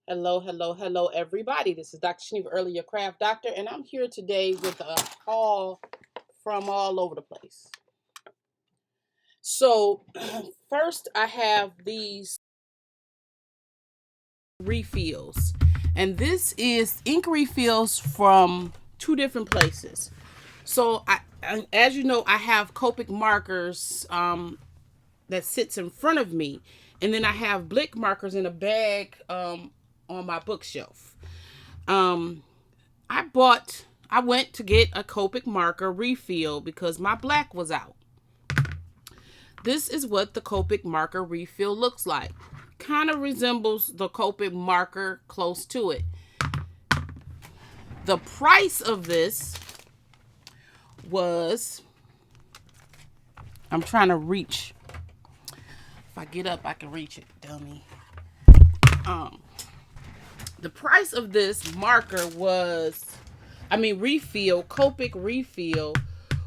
Hello, hello, hello, everybody. This is Dr. Shaniva, Early Your Craft Doctor, and I'm here today with a haul from all over the place. So, first, I have these refills, and this is ink refills from two different places. So, as you know, I have Copic markers that sits in front of me, and then I have Blick markers in a bag on my bookshelf. Um, I went to get a Copic marker refill because my black was out. This is what the Copic marker refill looks like. Kind of resembles the Copic marker, close to it. The price of this was, I'm trying to reach. If I get up, I can reach it, dummy. The price of this marker was, refill, Copic refill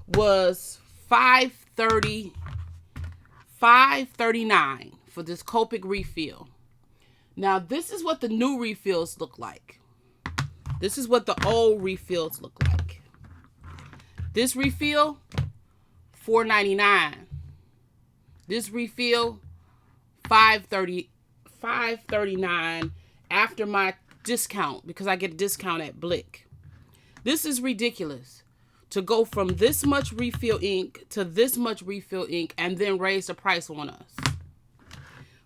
was $5.39 for this Copic refill. Now, this is what the new refills look like. This is what the old refills look like. This refill, $4.99. This refill, $5.39 after my discount, because I get a discount at Blick. This is ridiculous to go from this much refill ink to this much refill ink and then raise the price on us.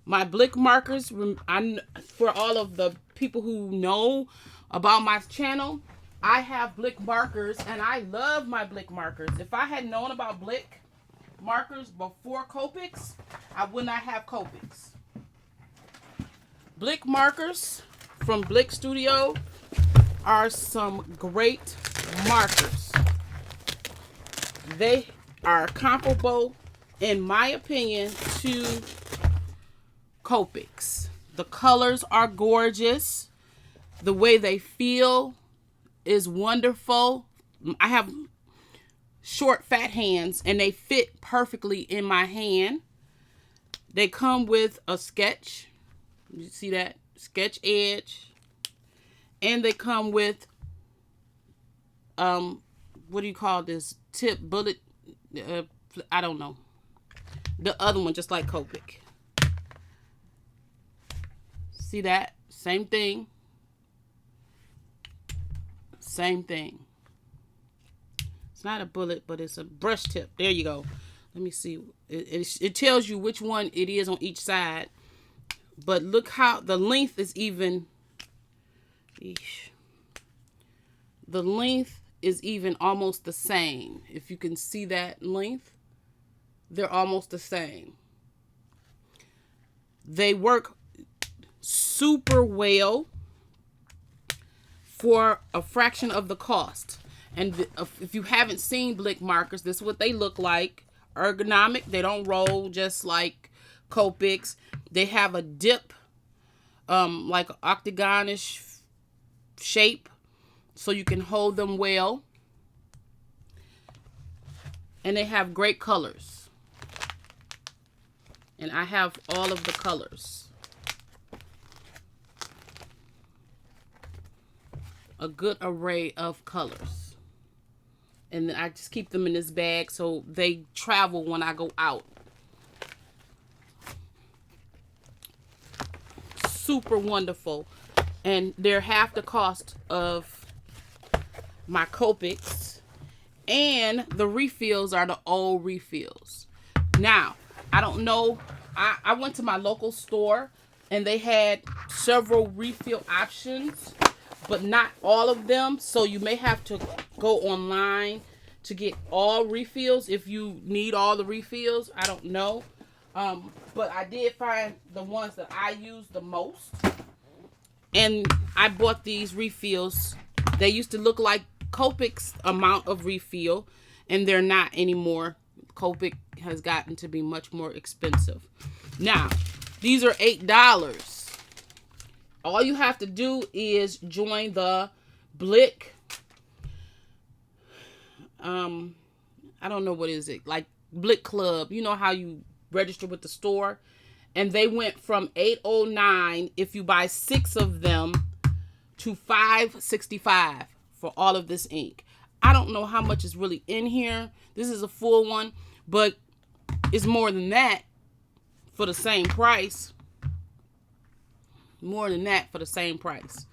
My Blick markers, for all of the people who know about my channel, I have Blick markers and I love my Blick markers. If I had known about Blick markers before Copics, I would not have Copics. Blick markers from Blick Studio are some great markers. They are comparable, in my opinion, to Copics. The colors are gorgeous. The way they feel is wonderful. I have short, fat hands, and they fit perfectly in my hand. They come with a sketch. You see that? Sketch edge. And they come with, what do you call this? Tip, bullet, I don't know. The other one, just like Copic. See that? Same thing. Same thing. It's not a bullet, but it's a brush tip. There you go. Let me see. It tells you which one it is on each side. But look how the length is even. The length is even almost the same. If you can see that length, they're almost the same. They work super well for a fraction of the cost. And if you haven't seen Blick markers, this is what they look like. Ergonomic. They don't roll just like Copics. They have a dip, like an octagonish shape, so you can hold them well. And they have great colors. And I have all of the colors. A good array of colors. And I just keep them in this bag so they travel when I go out. Super wonderful, and they're half the cost of my Copics, and the refills are the old refills. Now, I don't know, I went to my local store and they had several refill options, but not all of them, so you may have to go online to get all refills if you need all the refills. I don't know. But I did find the ones that I use the most. And I bought these refills. They used to look like Copic's amount of refill, and they're not anymore. Copic has gotten to be much more expensive. Now, these are $8. All you have to do is join the Blick. I don't know what is it, like Blick Club. You know how you register with the store And they went from $809 if you buy 6 of them to $565 for all of this ink. I don't know how much is really in here. This is a full one, but it's more than that for the same price. More than that for the same price.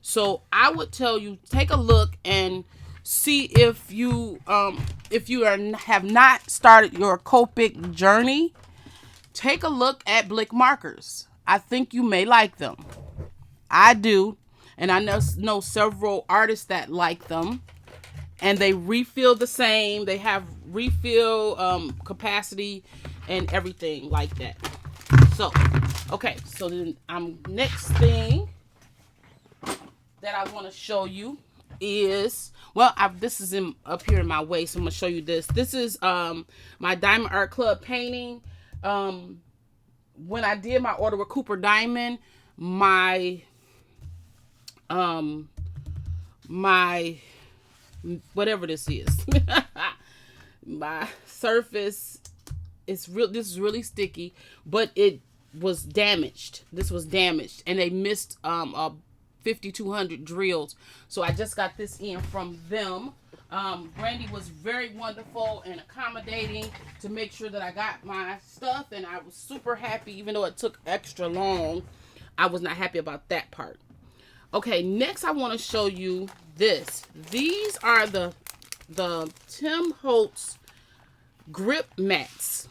So I would tell you, take a look and see if you have not started your Copic journey. Take a look at Blick markers. I think you may like them. I do, and I know several artists that like them. And they refill the same. They have refill capacity and everything like that. So, okay. So then, next thing that I want to show you is, well, this is up here in my way, so I'm gonna show you this. This is my Diamond Art Club painting. When I did my order with Cooper Diamond, my whatever this is, my surface is this is really sticky, but it was damaged. This was damaged, and they missed 5200 drills. So I just got this in from them. Brandy was very wonderful and accommodating to make sure that I got my stuff, and I was super happy. Even though it took extra long, I was not happy about that part. Okay, next I want to show you this. These are the Tim Holtz grip mats.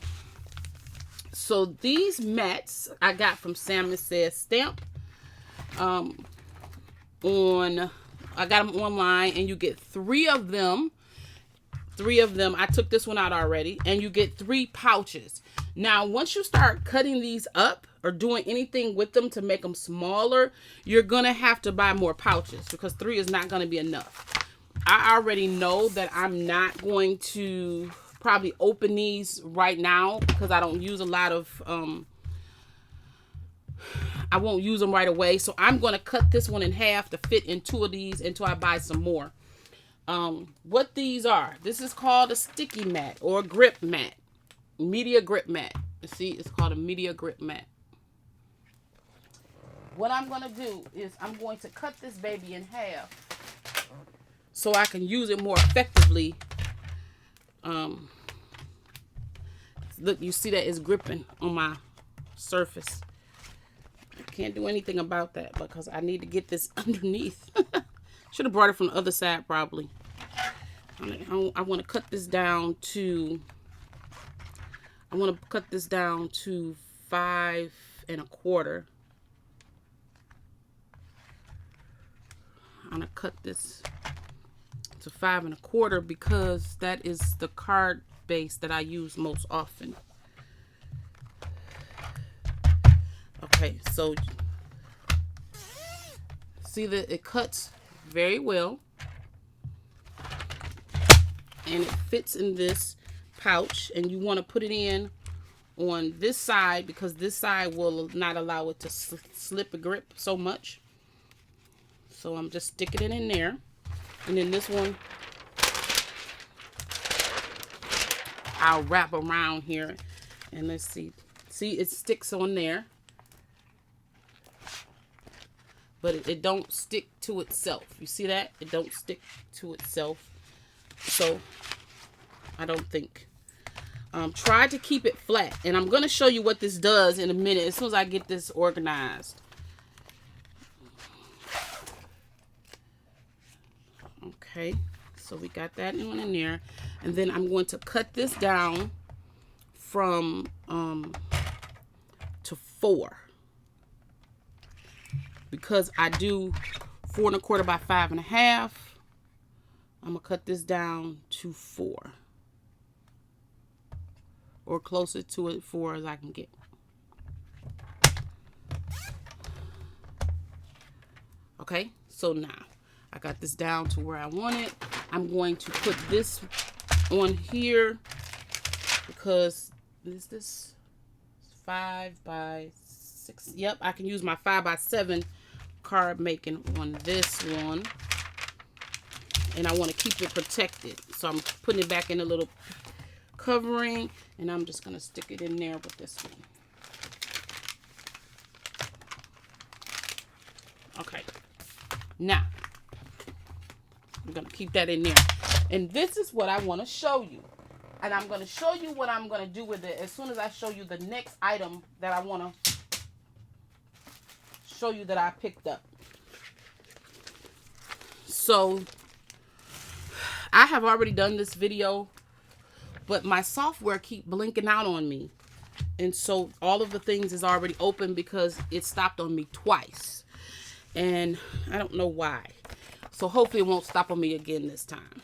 So these mats I got from Salmon Says Stamp. I got them online, and you get 3 of them. 3 of them. I took this one out already, and you get 3 pouches. Now, once you start cutting these up or doing anything with them to make them smaller, you're going to have to buy more pouches because 3 is not going to be enough. I already know that I'm not going to probably open these right now because I don't use a lot of, I won't use them right away. So I'm going to cut this one in half to fit in 2 of these until I buy some more. What these are, this is called a sticky mat or a grip mat, media grip mat. See, it's called a media grip mat. What I'm going to do is I'm going to cut this baby in half so I can use it more effectively. Look, you see that it's gripping on my surface. I can't do anything about that because I need to get this underneath. Should have brought it from the other side probably. I want to cut this down to, 5 1/4. I'm going to cut this to 5 1/4 because that is the card base that I use most often. Okay, so see that it cuts very well, and it fits in this pouch, and you want to put it in on this side because this side will not allow it to slip and grip so much. So I'm just sticking it in there, and then this one I'll wrap around here, and let's see it sticks on there, but it don't stick to itself. You see that? It don't stick to itself. So I don't think. Try to keep it flat, and I'm going to show you what this does in a minute as soon as I get this organized. Okay, so we got that one in there, and then I'm going to cut this down from to 4 because I do 4 1/4 by 5 1/2. I'm gonna cut this down to 4 or closer to it 4 as I can get. Okay, so now I got this down to where I want it. I'm going to put this on here because this 5 by 6. Yep, I can use my 5 by 7 card making on this one, and I want to keep it protected, so I'm putting it back in a little covering, and I'm just going to stick it in there with this one. Okay. Now, I'm going to keep that in there. And this is what I want to show you. And I'm going to show you what I'm going to do with it as soon as I show you the next item that I want to show you that I picked up. So, I have already done this video, but my software keep blinking out on me. And so all of the things is already open because it stopped on me twice. And I don't know why. So hopefully it won't stop on me again this time.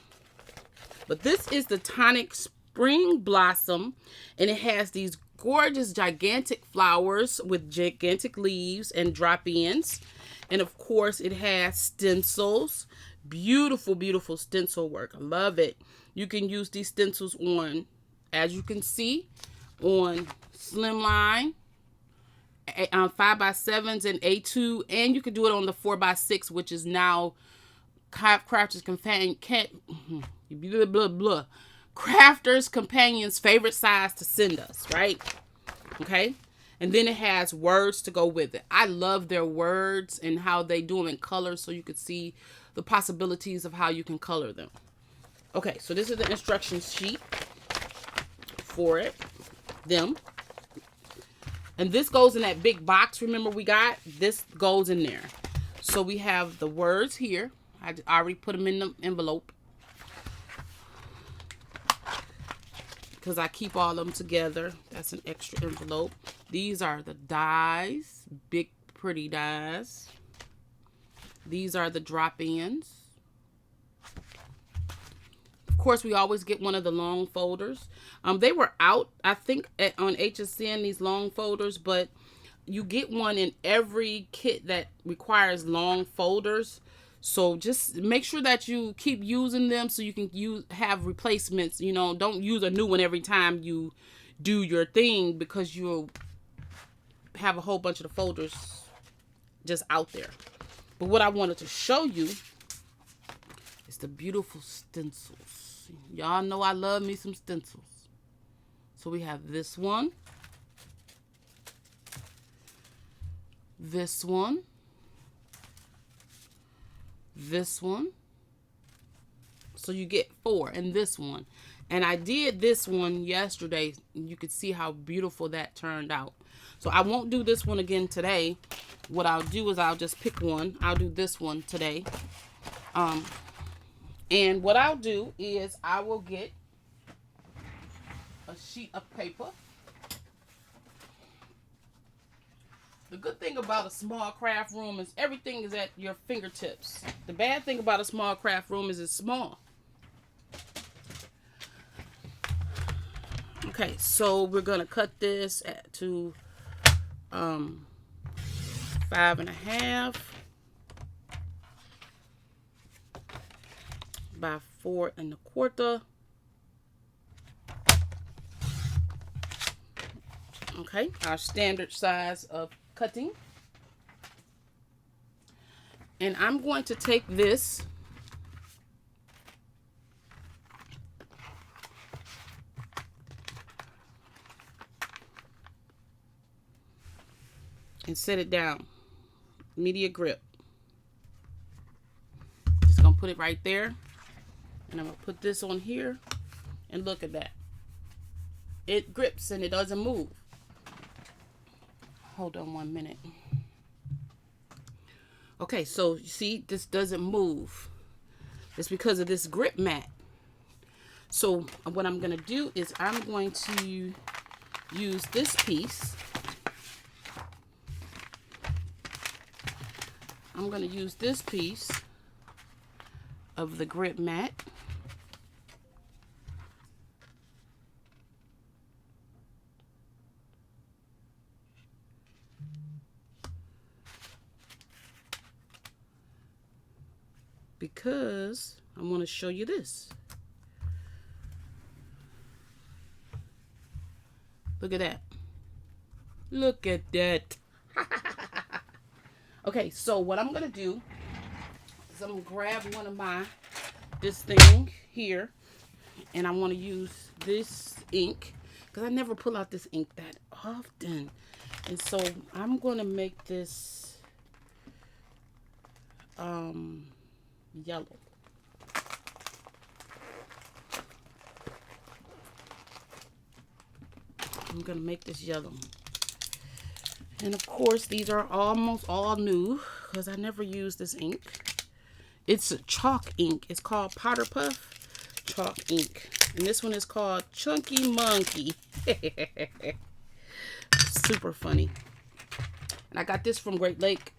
But this is the Tonic Spring Blossom. And it has these gorgeous gigantic flowers with gigantic leaves and drop-ins. And of course it has stencils. Beautiful, beautiful stencil work. I love it. You can use these stencils on, as you can see, on slimline, 5x7s and A2, and you can do it on the 4x6, which is now Crafters Crafters Companion's favorite size to send us, right? Okay, and then it has words to go with it. I love their words and how they do them in colors, so you can see the possibilities of how you can color them. Okay, so this is the instruction sheet for them. And this goes in that big box, remember we got? This goes in there. So we have the words here. I already put them in the envelope, because I keep all of them together. That's an extra envelope. These are the dies, big pretty dies. These are the drop-ins. Of course, we always get one of the long folders. They were out, I think, on HSN, these long folders, but you get one in every kit that requires long folders. So just make sure that you keep using them so you can have replacements. You know, don't use a new one every time you do your thing, because you'll have a whole bunch of the folders just out there. But what I wanted to show you is the beautiful stencils. Y'all know I love me some stencils. So we have this one, this one, this one. So you get 4, and this one. And I did this one yesterday. You could see how beautiful that turned out. So I won't do this one again today. What I'll do is I'll just pick one. I'll do this one today. And what I'll do is I will get a sheet of paper. The good thing about a small craft room is everything is at your fingertips. The bad thing about a small craft room is it's small. Okay, so we're going to cut this to 5.5 by 4.25. Okay, our standard size of cutting. And I'm going to take this and set it down. Media grip. Just gonna put it right there. And I'm gonna put this on here. And look at that. It grips and it doesn't move. Hold on 1 minute. Okay, so you see, this doesn't move. It's because of this grip mat. So what I'm gonna do is I'm going to use this piece. I'm going to use this piece of the grip mat. Because I want to show you this. Look at that. Look at that. Okay, so what I'm going to do is I'm going to grab this thing here, and I want to use this ink, because I never pull out this ink that often. And so I'm going to make this yellow. I'm gonna make this yellow. And of course, these are almost all new because I never used this ink. It's a chalk ink. It's called Powder Puff chalk ink. And this one is called Chunky Monkey. Super funny. And I got this from Great Lake,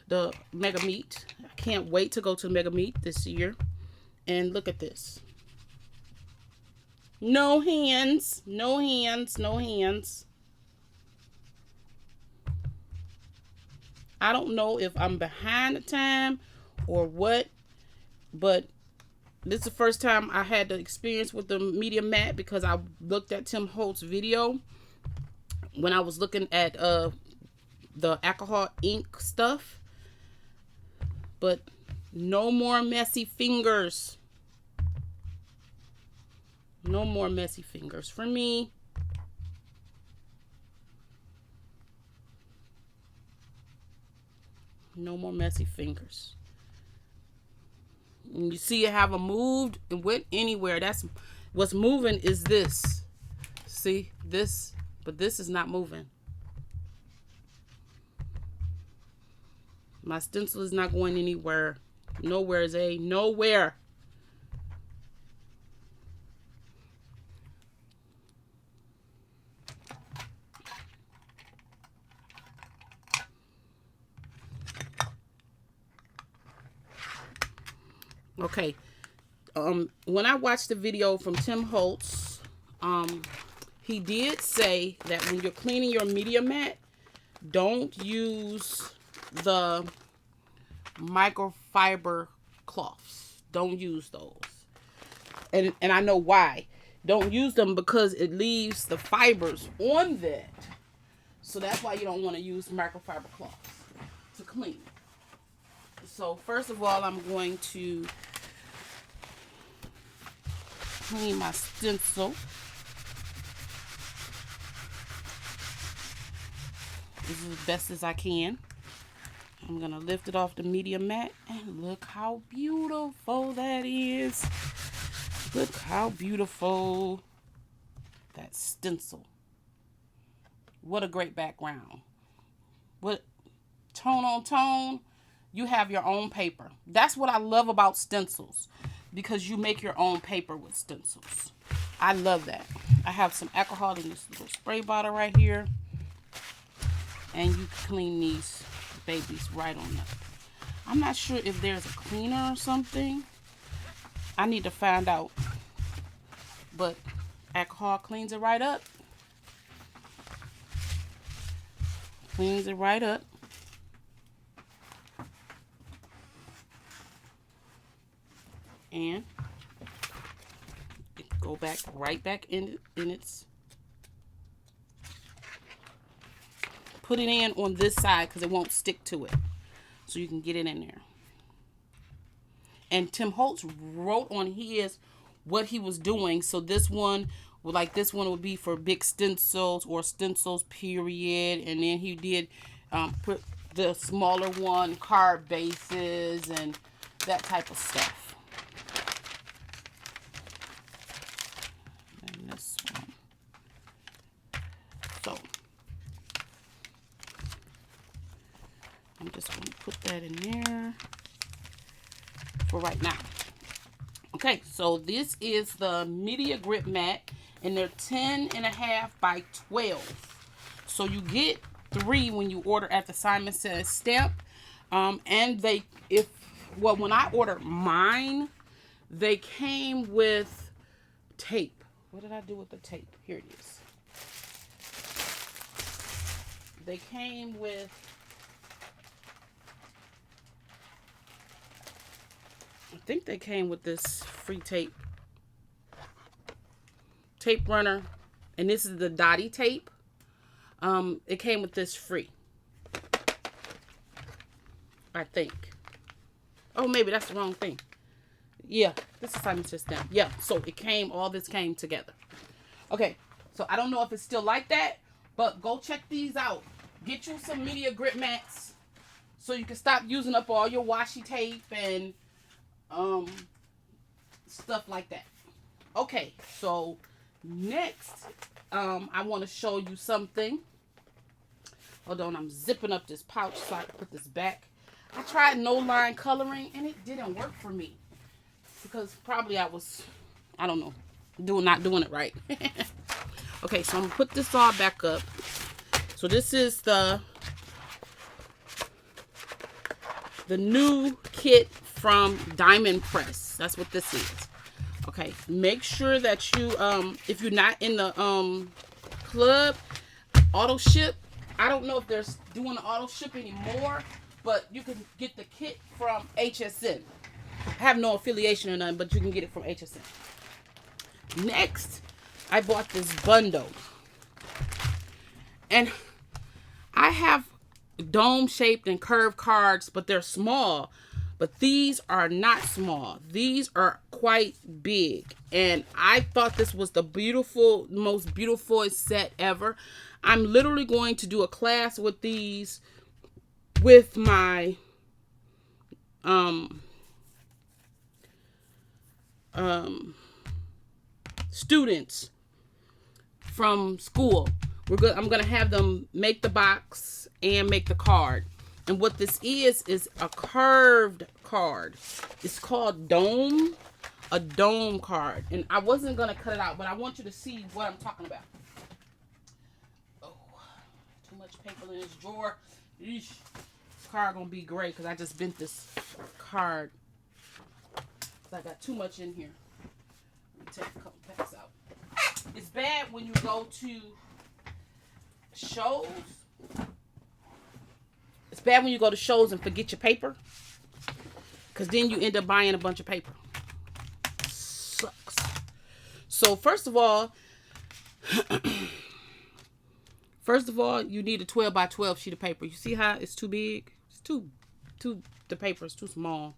the Mega Meet. I can't wait to go to the Mega Meet this year. And look at this. No hands, no hands, no hands. I don't know if I'm behind the time or what, but this is the first time I had the experience with the media mat because I looked at Tim Holtz video when I was looking at the alcohol ink stuff. But no more messy fingers. No more messy fingers for me. No more messy fingers. And you see, I haven't moved and went anywhere. That's what's moving is this. See this, but this is not moving. My stencil is not going anywhere. Nowhere is a nowhere. Okay, when I watched the video from Tim Holtz, he did say that when you're cleaning your media mat, don't use the microfiber cloths. Don't use those. And I know why. Don't use them because it leaves the fibers on that. So that's why you don't want to use microfiber cloths to clean. So first of all, I'm going to clean my stencil. This is as best as I can. I'm going to lift it off the media mat and look how beautiful that is. Look how beautiful that stencil. What a great background. What tone on tone. You have your own paper. That's what I love about stencils, because you make your own paper with stencils. I love that. I have some alcohol in this little spray bottle right here, and you clean these babies right on up. I'm not sure if there's a cleaner or something. I need to find out, but alcohol cleans it right up. Cleans it right up. And it go back right back in its, put it in on this side because it won't stick to it, so you can get it in there. And Tim Holtz wrote on his what he was doing. So this one, like this one would be for big stencils or stencils period, and then he did put the smaller one, card bases and that type of stuff. This one. So I'm just going to put that in there for right now. Okay, so this is the media grip mat, and they're 10.5 by 12. So you get 3 when you order at the Simon Says stamp. And when I ordered mine, they came with tape. What did I do with the tape? Here it is. They came with, I think they came with this free tape runner, and this is the Dottie tape. It came with this free, I think. Oh, maybe that's the wrong thing. Yeah, this is Simon Says stamp. Yeah, so it came, all this came together. Okay, so I don't know if it's still like that, but go check these out. Get you some media grip mats so you can stop using up all your washi tape and stuff like that. Okay, so next I want to show you something. Hold on, I'm zipping up this pouch so I can put this back. I tried no line coloring and it didn't work for me because probably I don't know, not doing it right. Okay, so I'm gonna put this all back up. So this is the new kit from Diamond Press. That's what this is. Okay, make sure that you if you're not in the club auto ship, I don't know if they're doing the auto ship anymore, but you can get the kit from HSN. I have no affiliation or nothing, but you can get it from HSN. Next, I bought this bundle, and I have dome-shaped and curved cards, but they're small. But these are not small. These are quite big. And I thought this was the most beautiful set ever. I'm literally going to do a class with these with my students from school. I'm gonna have them make the box and make the card. And what this is a curved card. It's called Dome, a dome card. And I wasn't gonna cut it out, but I want you to see what I'm talking about. Oh, too much paper in this drawer. Eesh. This card gonna be great because I just bent this card. I got too much in here. Let me take a couple packs out. It's bad when you go to shows. It's bad when you go to shows and forget your paper, because then you end up buying a bunch of paper. Sucks. So first of all, you need a 12 by 12 sheet of paper. You see how it's too big? It's the paper is too small.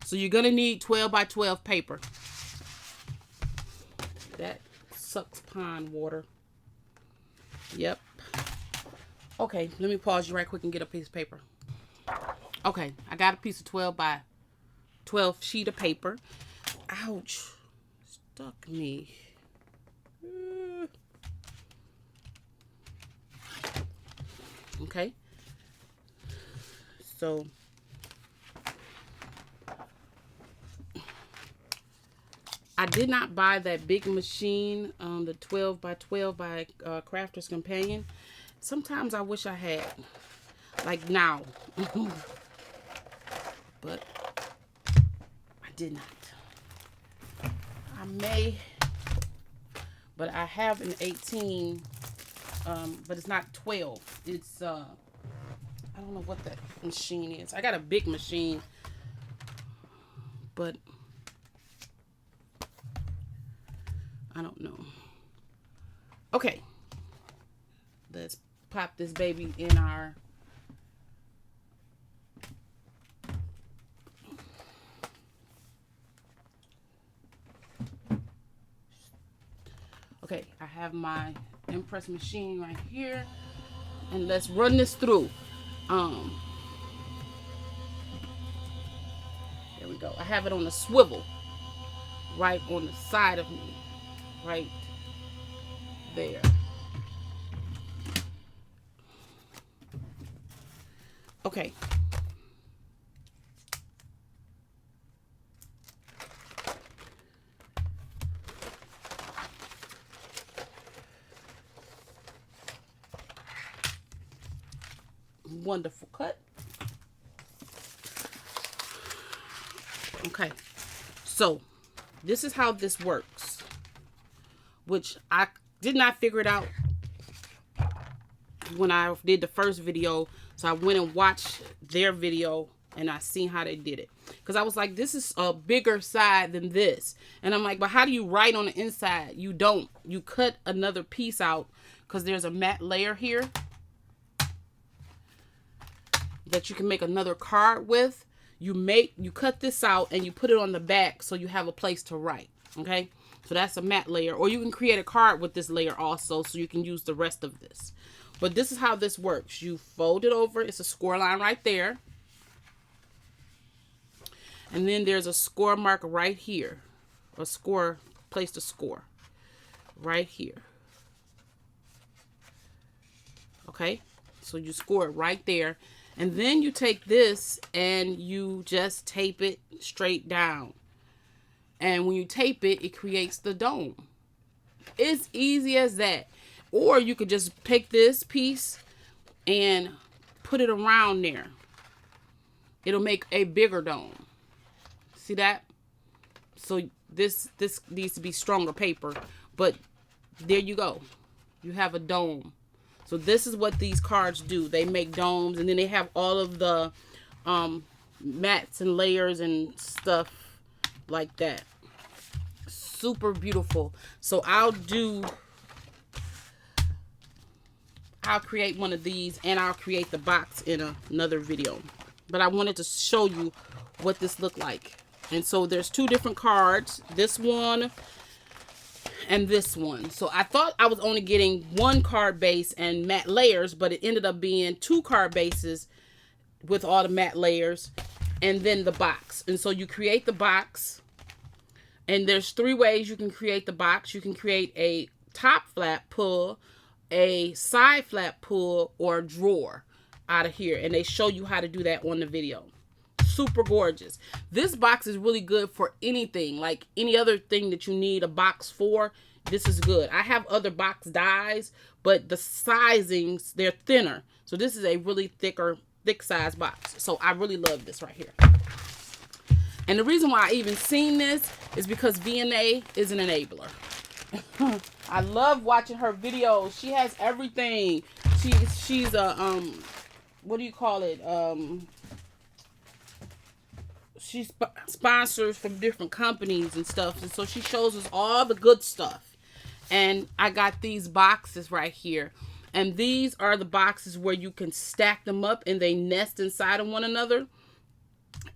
So you're gonna need 12 by 12 paper. That sucks pond water. Yep. Okay, let me pause you right quick and get a piece of paper. Okay, I got a piece of 12 by 12 sheet of paper. Ouch. Stuck me. Okay. So I did not buy that big machine, the 12 by 12 by Crafter's Companion. Sometimes I wish I had, like now, but I did not. I may, but I have an 18, but it's not 12. It's, I don't know what that machine is. I got a big machine, but I don't know. Okay, let's pop this baby in our okay, I have my impress machine right here, and let's run this through. There we go. I have it on the swivel right on the side of me, right there. Okay. Wonderful cut. Okay. So, this is how this works, which I did not figure it out when I did the first video. So I went and watched their video and I seen how they did it. Because I was like, this is a bigger side than this. And I'm like, but how do you write on the inside? You don't. You cut another piece out because there's a matte layer here that you can make another card with. You cut this out and you put it on the back so you have a place to write. Okay? So that's a matte layer. Or you can create a card with this layer also so you can use the rest of this. But this is how this works. You fold it over. It's a score line right there. And then there's a score mark right here. A score, place to score. Right here. Okay? So you score it right there. And then you take this and you just tape it straight down. And when you tape it, it creates the dome. It's easy as that. Or you could just take this piece and put it around there. It'll make a bigger dome. See that? So this needs to be stronger paper. But there you go. You have a dome. So this is what these cards do. They make domes, and then they have all of the mats and layers and stuff like that. Super beautiful. So I'll create one of these, and I'll create the box in another video. But I wanted to show you what this looked like. And so there's two different cards. This one and this one. So I thought I was only getting one card base and matte layers, but it ended up being two card bases with all the matte layers and then the box. And so you create the box, and there's three ways you can create the box. You can create a top flap pull, a side flap pull, or a drawer out of here. And they show you how to do that on the video. Super gorgeous. This box is really good for anything, like any other thing that you need a box for. This is good. I have other box dies, but the sizings, they're thinner. So this is a really thick size box. So I really love this right here. And the reason why I even seen this is because VNA is an enabler. I love watching her videos. She has everything. She's a what do you call it? She sponsors from different companies and stuff, and so she shows us all the good stuff. And I got these boxes right here, and these are the boxes where you can stack them up and they nest inside of one another.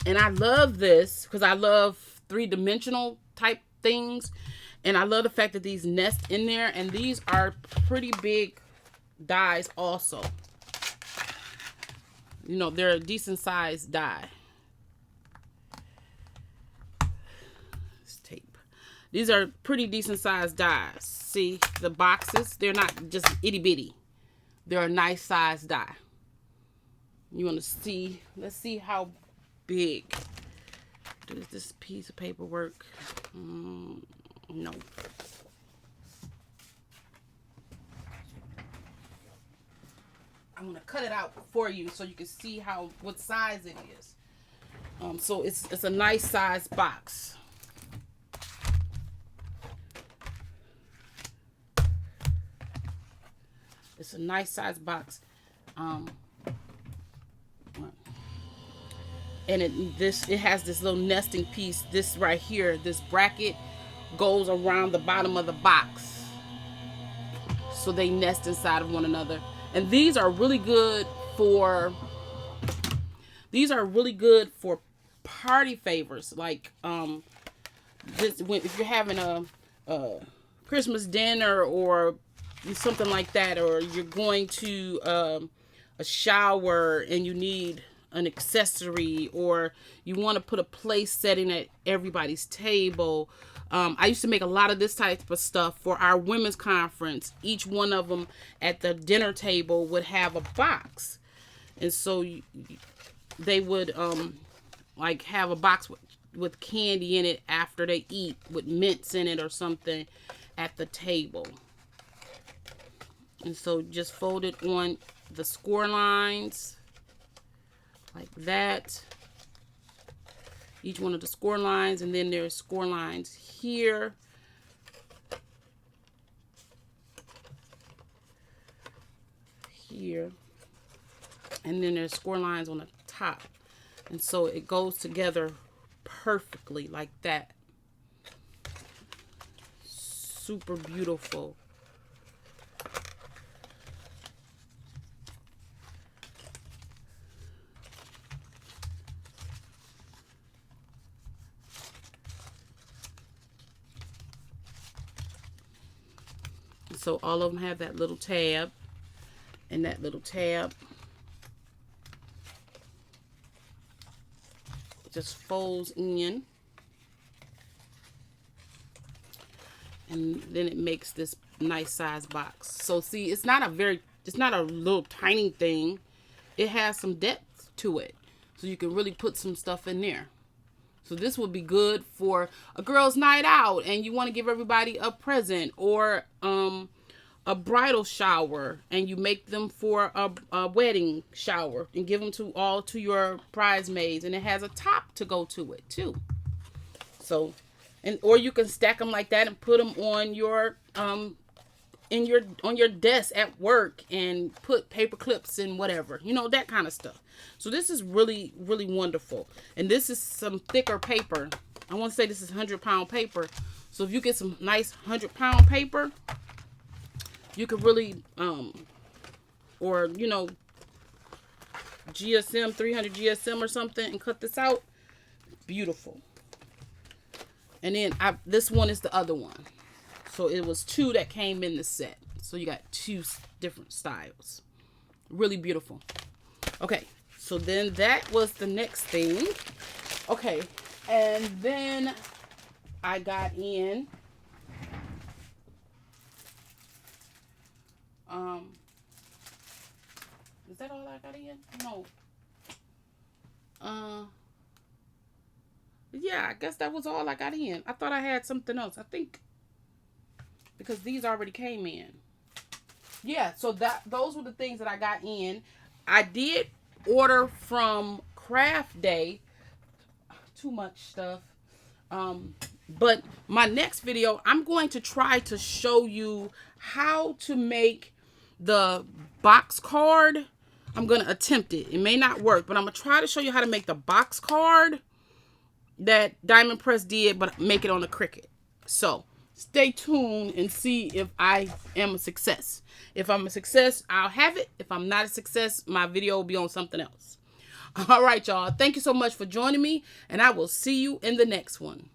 And I love this because I love three-dimensional type things, and I love the fact that these nest in there. And these are pretty big dies also. You know, they're a decent sized die. These are pretty decent sized dies. See the boxes? They're not just itty bitty. They're a nice sized die. You want to see? Let's see how big. Does this piece of paper work? No. I'm gonna cut it out for you so you can see what size it is. So it's a nice sized box. It's a nice size box. And it has this little nesting piece. This right here, this bracket goes around the bottom of the box. So they nest inside of one another. And these are really good for party favors. Like if you're having a Christmas dinner or something like that, or you're going to a shower and you need an accessory, or you want to put a place setting at everybody's table. I used to make a lot of this type of stuff for our women's conference. Each one of them at the dinner table would have a box, and so they would like have a box with candy in it after they eat, with mints in it or something at the table. And so just fold it on the score lines like that. Each one of the score lines, and then there's score lines here. Here. And then there's score lines on the top. And so it goes together perfectly like that. Super beautiful. So all of them have that little tab, and that little tab. It just folds in. And then it makes this nice size box. So see, it's not a little tiny thing. It has some depth to it. So you can really put some stuff in there. So this would be good for a girl's night out and you want to give everybody a present, or a bridal shower and you make them for a wedding shower and give them to your bridesmaids, and it has a top to go to it too. So, or you can stack them like that and put them on your on your desk at work and put paper clips and whatever, you know, that kind of stuff. So this is really, really wonderful. And this is some thicker paper. I want to say this is 100-pound paper. So if you get some nice 100-pound paper, you could really, or, you know, GSM, 300 GSM or something, and cut this out. Beautiful. And then this one is the other one. So it was 2 that came in the set. So you got 2 different styles. Really beautiful. Okay. So then that was the next thing. Okay. And then I got in is that all I got in? No. Yeah, I guess that was all I got in. I thought I had something else. I think because these already came in. Yeah, so those were the things that I got in. I did order from Crafty. Too much stuff. But my next video, I'm going to try to show you how to make the box card. I'm going to attempt it. It may not work, but I'm going to try to show you how to make the box card that Diamond Press did, but make it on a Cricut. So stay tuned and see if I am a success. If I'm a success, I'll have it. If I'm not a success, my video will be on something else. All right, y'all. Thank you so much for joining me, and I will see you in the next one.